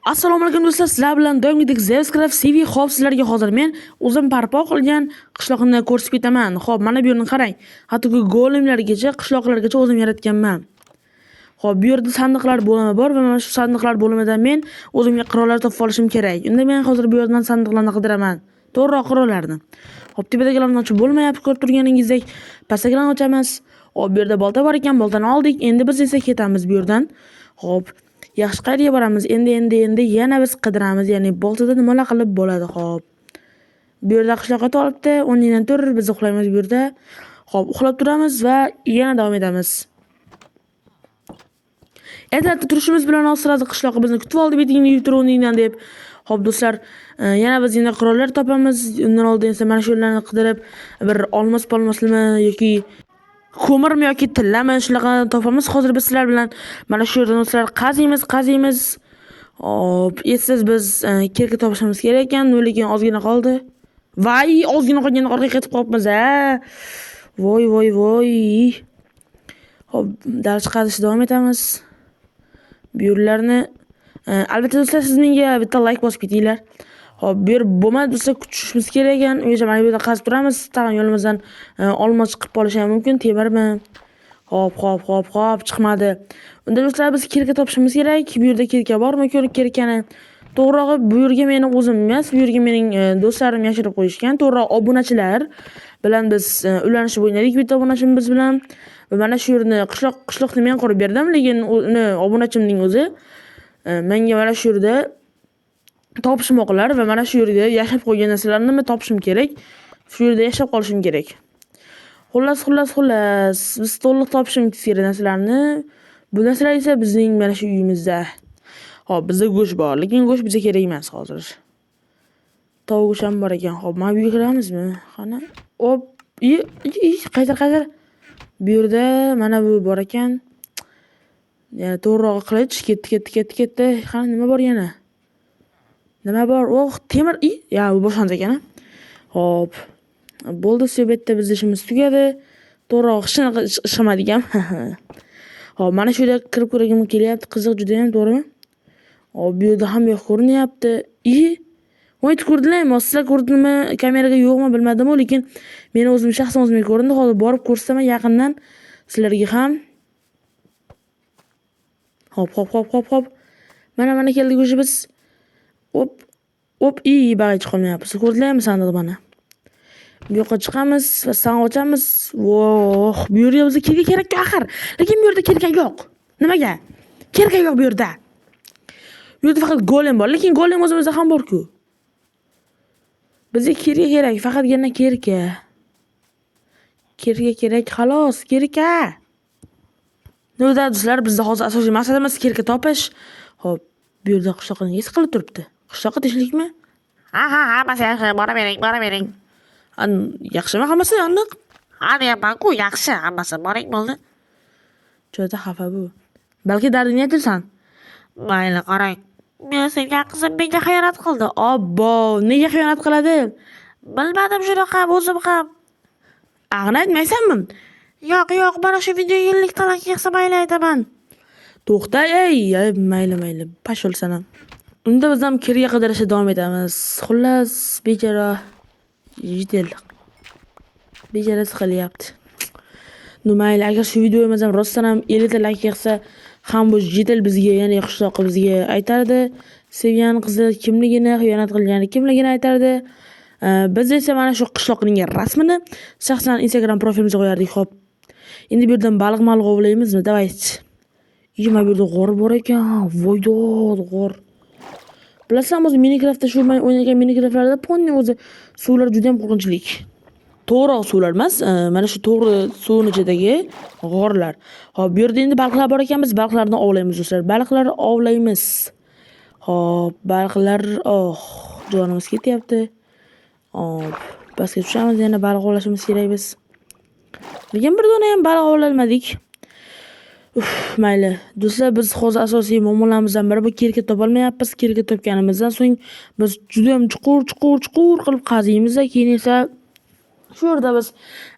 Assalomu alaykum do'stlar, sizlar bilan doimgidek Zevscraft CV. Xo'p, sizlarga hozir men o'zim barpo qilgan qishloqni ko'rsatib ketaman. Xo'p, mana bu yerni qarang. Hattoki golemlargacha, qishloqlargacha o'zim yaratganman. Xo'p, bu yerda sandiqlar bo'limi bor va mana shu sandiqlar bo'limidan men o'zimga qurollar topib olishim kerak. Unda men hozir bu yerdan sandiqlarni qidiraman. To'g'riroq qurollarni. Xo'p, tepadagilarni ochib bo'lmayapti, ko'rib turganingizdek. Pastdagilarni ochamiz. Xo'p, bu yerda bolta bor ekan, boltani oldik. Endi biz esa ketamiz bu yerdan. Xo'p, yaxshi qayerga boramiz? Endi yana biz qidiramiz. Ya'ni boltada nimalar qilib bo'ladi, xo'p. Bu yerda qishloqqa olibdi. O'rningdan tur, biz uxlaymiz bu yerda. Xo'p, uxlab turamiz va yana davom etamiz. Ertalabda turishimiz bilan sirada qishloqqa bizni kutib oldi, betingni yuvib tur o'rningdan deb. Xo'p do'stlar, yana biz endi qurollar topamiz. Undan oldin esa mana shu yerlarni qidirib, bir olmos-polmosmi yoki ko'mirmi yoki tillami shunaqa topamiz. Hozir biz sizlar bilan mana shu yerdan do'stlar qaziymiz. Hop, esiz biz kirka topishimiz kerak ekan, lekin ozgina qoldi. Voy, ozgina qolganda orqaga ketib qolibmiz-a. Voy. Hop, dars qazishda davom etamiz. Bu yerlarni albatta do'stlar, siz menga bitta like bosib ketinglar. Hop, bu yer bo'lmadi do'stlar, kutishimiz kerak ekan. O'sha mana bu yerda qazib turamiz. Tag'in yo'limizdan olmos chiqib qolishi ham mumkin, temirmi? Hop, chiqmadi. Unda do'stlar biz kirka topishimiz kerak. Bu yerda kirka bormi? Ko'rib kirkani. To'g'rirog'i bu yerga meni o'zim emas, bu yerga mening do'stlarim yashirib qo'yishgan. To'g'riroq obunachilar bilan biz ulanishib o'ynadik bitta obunachimiz bilan. Va mana shu yerni qishloqni men qurib berdim, lekin uni obunachimning o'zi menga mana shu yerda topishmoqlar va mana shu yerda yashab qo'ygan narsalarni topishim kerak. Shu yerda yashab qolishim kerak. Xullas, biz to'liq topishimiz kerak narsalarni. Bu narsalar esa bizning mana shu uyimizda. Hop, bizda go'sht bor, lekin go'sht bizga kerak emas hozir. Tovuq ham bor ekan. Hop, mana bu yerga kiramizmi? Qani? Hop, qaytar. Bu yerda mana bu bor ekan. Yana to'g'rirog'i qilich ketdi. Qani nima bor yana? Nima bor? Oh, temir. Ya, bu boshlanadi ekan. Hop. Bo'ldi, shu yerda biz ishimiz tugadi. To'g'rirog'i ishlamadigan. Hop, mana shu yerga kirib ko'ragim kelyapti. Qiziq juda ham, to'g'rimi? Hop, bu yerda ham yo'q ko'rinyapti. Voy, ko'rdilarmi? Sizlar ko'rdingmi? Kameraga yo'qmi bilmadim-ku, lekin meni shaxsan o'zimga ko'rindi. Hozir borib ko'rsam yaqindan sizlarga ham. Hop. Mana keldik o'sha biz. Hop, bag'ich qolmayapti. Ko'rdilarmi sandiq mana? Bu yoqqa chiqamiz va sandiq ochamiz. Voh, bu yerga bizga kirka kerak-ku axir. Lekin bu yerda kirka yo'q. Nimaga? Kirka yo'q bu yerda. Bu yerda faqat golem bor, lekin golem o'zimizda ham bor-ku. Bizga kirka kerak, faqatgina kirka. Kirka kerak, xolos, kirka. Nima do'stlar, bizda hozir asosiy maqsadimiz kirka topish. Hop, bu yerda qishloqni nega qilib turibdi? Qishloqqa tinchlikmi? Hammasi yaxshi, boravering. Yaxshimi hammasi? Aniq. Deyapman-ku, yaxshi, hammasi boring bo'ldi. Jo'da xafa bu. Balki dardingni aytasan. Mayli, qarang. Men senga qizim menga xiyonat qildi. Obbo, nega xiyonat qiladi? Bilmadim shunaqa, o'zim ham. Ag'ni aytmaysanmi? Yo'q, mana shu video yillik talak yig'sa mayli aytaman. To'xta, mayli, pashol sanam. Unda biz ham kirga qidirishda davom etamiz. Xullas, bechora siqilyapti. Mayli, agar shu videomiz ham rostdan ham 50 ta like yig'sa ham bu jitel bizga, ya'ni qishloqqa bizga aytardi. Sevgan qizi kimligini, xiyonat qilgani kimligini aytardi. Biz esa mana shu qishloqning rasmini shaxsan Instagram profilimizga qo'yardik. Xo'p. Endi bu yerdan baliq ovlaymizmi? Davaychi. Mana bu yerda g'or bor ekan. Voydod g'or. Bilasizmi, o'zi Minecraftda shu men o'ynagan Minecraftlarda ponni o'zi suvlar juda ham qo'rqinchlik. To'g'ri suvlar emas, mana shu to'g'ri suvning ichidagi g'orlar. Hop, bu yerda endi baliqlar bor ekan, biz baliqlarni ovlaymiz do'stlar. Baliqlar ovlaymiz. Hop, baliqlar, jonimiz ketyapti. Hop, pastga tushamiz, yana baliq ovlashimiz kerak biz. Lekin bir dona ham baliq ovlamadik. Mayli. Do'stlar, biz hozir asosiy muammolamizdan biri bu kirka topolmayapmiz. Kirka topganimizdan so'ng biz juda ham chuqur qilib qaziymiz va keyin esa shu yerda biz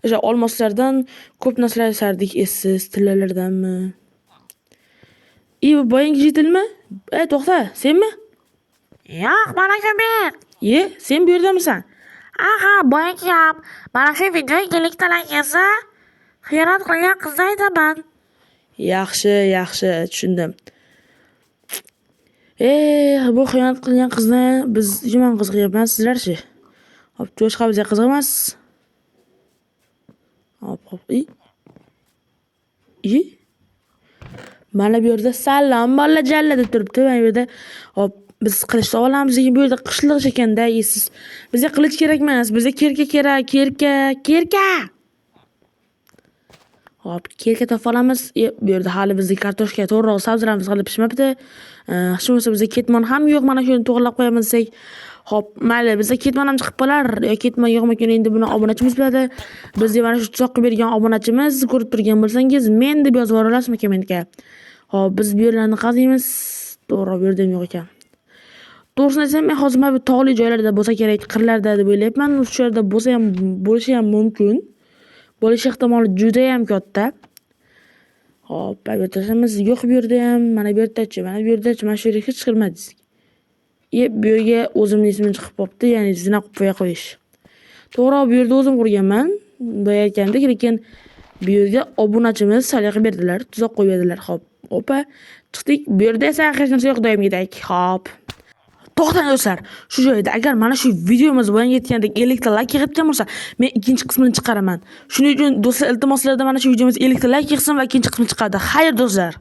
o'sha olmoslardan ko'p narsalar sardik, essiz tillalardanmi. Bu boyangi jitilmi? To'xta, senmi? Yo'q, mana shu ber. Sen bu yerdamisan? Aha, boyagiyam. Mana shu video 50 ta like yesa, xiyonat qilgan qizni aytaman. Yaxshi, tushundim. Bu xiyonat qilgan qizni biz yomon qiziqyapmiz, sizlarchi? Hop, Jo'shqa bizga qiziq emas. Hop. Mana bu yerda salom bola jalla deb turibdi. Mana bu yerda hop biz qilichni olamiz, lekin bu yerda qishliq ekanda, siz bizga qilich kerak emas, bizga kerka kerak, kerka. Hop, kerka topa olamiz. Bu yerda hali bizga kartoshka, to'g'ri, sabzilarimiz hali pishmabdi. Hech bo'lmasa bizga ketmon ham yo'q. Mana shuni to'g'rilab qo'yamiz desak, hop, mayli, bizga ketmon ham chiqib qolar. Ketmon yo'qmi-kun endi buni obunachimiz biladi. Bizga mana shu tuzoq qilib bergan obunachimiz, ko'rib turgan bo'lsangiz, men deb yozib yuborasizmi kommentga. Hop, biz bu yerlarni qaziymiz. To'g'ri, bu yerda ham yo'q ekan. To'g'risini aytsam, men hozir mana bu tog'li joylarda bo'lsa kerak, qirlarda deb o'ylayapman. O'sha yerda bo'lsa ham, bo'lishi ham mumkin. Bo'lish ehtimoli juda ham katta. Hop, bu yerda yo'q bu yerda ham, mana bu yerdachi, mana bu yerdachi, mana shu yerga hech chiqilmadingiz. Bu yerga o'zimning ismim chiqib qopti, ya'ni zina qilib qo'yish. To'g'ri, bu yerda o'zim qurganman. Boya aytgandek, lekin bu yerga obunachimiz salya qilib berdilar, tuzoq qo'yib berdilar. Hop, opa, chiqdik. Bu yerda esa hech narsa yo'q doimgidek. Hop. To'xtang do'stlar, shu joyda agar mana shu videomiz bo'yin yetgandek 50 ta like yig'itgan bo'lsa, men ikkinchi qismini chiqaraman. Shuning uchun do'stlar, iltimos sizlardan mana shu videomiz 50 ta like yig'sin va ikkinchi qismi chiqadi. Xayr do'stlar.